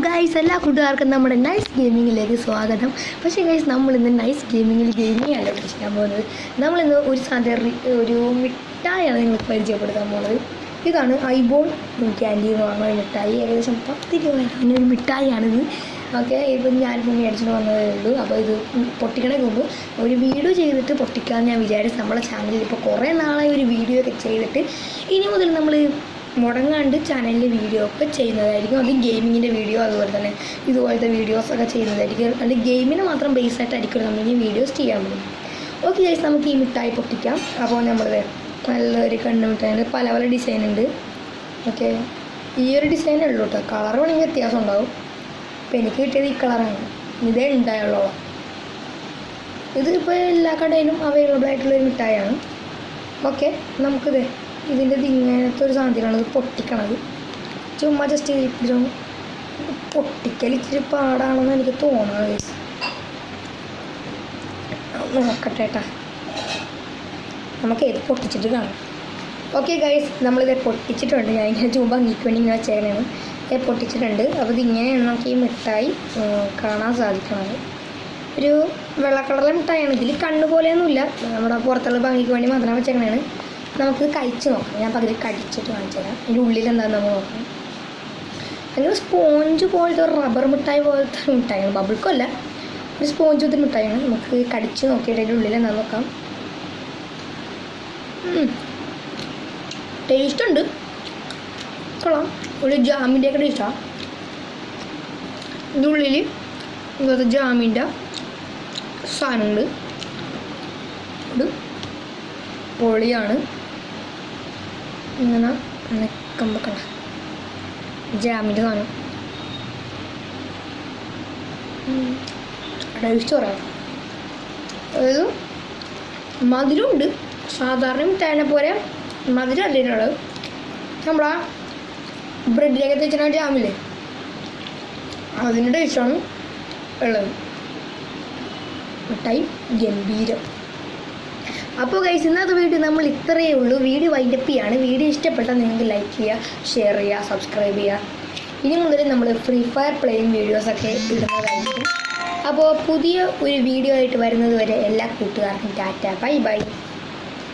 Guys, എല്ലാ കൂട്ടുകാർക്കും നമ്മുടെ നൈസ് ഗെയിമിങ്ങിലേക്ക് സ്വാഗതം. പക്ഷേ ഗൈസ്, നമ്മളിന്ന് നൈസ് ഗെയിമിങ്ങിൽ ഗെയിമിംഗ് അല്ല ചെയ്യാൻ പോകുന്നത്. നമ്മളിന്ന് ഒരു മിഠായിയാണ് നിങ്ങൾക്ക് പരിചയപ്പെടുത്താൻ പോകുന്നത്. ഇതാണ് ഐബോൺ ക്യാൻഡി എന്ന് പറഞ്ഞ ഒരു മിഠായി. ഏകദേശം 10 രൂപ ഒരു മിഠായിയാണിത്. ഓക്കെ, ഇപ്പം ഞാനിപ്പോൾ മേടിച്ചിട്ട് വന്നതേ ഉള്ളൂ. അപ്പോൾ ഇത് പൊട്ടിക്കണേ മുമ്പ് ഒരു വീഡിയോ ചെയ്തിട്ട് പൊട്ടിക്കാമെന്ന് ഞാൻ വിചാരിച്ചു. നമ്മളെ ചാനലിൽ ഇപ്പോൾ കുറേ നാളായി ഒരു വീഡിയോ ഒക്കെ ചെയ്തിട്ട് ഇനി മുതൽ നമ്മൾ മുടങ്ങാണ്ട് ചാനലിൽ വീഡിയോ ഒക്കെ ചെയ്യുന്നതായിരിക്കും. അത് ഗെയിമിങ്ങിൻ്റെ വീഡിയോ, അതുപോലെ തന്നെ ഇതുപോലത്തെ വീഡിയോസൊക്കെ ചെയ്യുന്നതായിരിക്കും. അത് ഗെയിമിന് മാത്രം ബേസ് ആയിട്ടായിരിക്കും നമ്മൾ ഇനി വീഡിയോസ് ചെയ്യാൻ പറ്റും. ഓക്കെ ഗൈസ്, നമുക്ക് ഈ മിഠായി പൊട്ടിക്കാം. അപ്പോൾ നമ്മൾ നല്ലൊരു കണ്ണ് മിഠായി, പല പല ഡിസൈൻ ഉണ്ട്. ഓക്കെ, ഈ ഒരു ഡിസൈനേ ഉള്ളൂ കേട്ടോ. കളർ വേണമെങ്കിൽ വ്യത്യാസം ഉണ്ടാവും. അപ്പോൾ എനിക്ക് കിട്ടിയത് ഈ കളറാണ്. ഇതേ ഉണ്ടായുള്ളൂ. ഇതിപ്പോൾ എല്ലാ കടയിലും അവൈലബിൾ ആയിട്ടുള്ളൊരു മിഠായിയാണ്. ഓക്കെ, നമുക്കിത് ഇതിൻ്റെ ഇങ്ങനത്തെ ഒരു സാധനത്തിലാണ് ഇത് പൊട്ടിക്കണത്. ചുമ്മാ ജസ്റ്റ് പൊട്ടിക്കൽ ഇച്ചിരി പാടാണെന്ന് എനിക്ക് തോന്നുന്നത്. നോക്കട്ടെ ഏട്ടാ, നമുക്ക് ഏത് പൊട്ടിച്ചിട്ട് കാണാം. ഓക്കെ ഗൈസ്, നമ്മളിത് പൊട്ടിച്ചിട്ടുണ്ട്. ഞാൻ ഇങ്ങനെ ചുമ്മാ ഭംഗിക്ക് വേണ്ടി ഇങ്ങനെ വെച്ചേക്കണേണ്. പൊട്ടിച്ചിട്ടുണ്ട്. അപ്പോൾ ഇതിങ്ങനെയാണ് നമുക്ക് ഈ മിഠായി കാണാൻ സാധിക്കുന്നത്. ഒരു വെള്ള കളറിലെ മിഠായിയാണ്. ഇതിൽ കണ്ണ് പോലെയൊന്നുമില്ല, നമ്മുടെ പുറത്തുള്ള ഭംഗിക്ക് വേണ്ടി മാത്രം വെച്ചേക്കണേണ്. നമുക്ക് കഴിച്ച് നോക്കാം. ഞാൻ പകുതി കടിച്ചിട്ട് കാണിച്ചു തരാം. ഇതിൻ്റെ ഉള്ളിൽ എന്താണെന്ന് നമ്മൾ നോക്കാം. അങ്ങനെ സ്പോഞ്ച് പോലത്തെ ഒരു റബ്ബർ മിഠായി പോലത്തെ മിഠായിയാണ്. ബബിൾക്കും അല്ല, ഒരു സ്പോഞ്ച് പോലത്തെ മിഠായിയാണ്. നമുക്ക് കടിച്ച് നോക്കിയിട്ട് അതിൻ്റെ ഉള്ളിൽ എന്താണെന്ന് നോക്കാം. ടേസ്റ്റ് ഉണ്ട്, കൊള്ളാം. ഒരു ജാമിൻ്റെയൊക്കെ ടേസ്റ്റാണ്. ഇതിൻ്റെ ഉള്ളിൽ ഇങ്ങനത്തെ ജാമിൻ്റെ സാധനമുണ്ട്. ഇത് പൊളിയാണ്. ഇങ്ങനെ നെക്കമ്പക്കണ ജാമിൻ്റെ സാധനം ടേസ്റ്റ് പറയാം. അതായത് മധുരമുണ്ട്. സാധാരണ മിഠായിനെ പോലെ മധുരം അല്ലേനുള്ളത്. നമ്മളാ ബ്രെഡിലേക്ക് തേച്ചിട്ട് ജാമില്ലേ, അതിൻ്റെ ടേസ്റ്റാണ് ഉള്ളത്. മിഠായി ഗംഭീരം. അപ്പോൾ ഗൈസ്, ഇന്നത്തെ വീഡിയോ നമ്മൾ ഇത്രയേ ഉള്ളൂ. വീഡിയോ വൈൻഡപ്പ് ചെയ്യാണ്. വീഡിയോ ഇഷ്ടപ്പെട്ടാൽ നിങ്ങൾക്ക് ലൈക്ക് ചെയ്യുക, ഷെയർ ചെയ്യുക, സബ്സ്ക്രൈബ് ചെയ്യുക. ഇനി മുതൽ നമ്മൾ ഫ്രീ ഫയർ പ്ലേയിങ് വീഡിയോസൊക്കെ ഇടുന്നതായിരിക്കും. അപ്പോൾ പുതിയ ഒരു വീഡിയോ ആയിട്ട് വരുന്നത് വരെ എല്ലാ കൂട്ടുകാർക്കും ടാറ്റ, ബൈ ബൈ.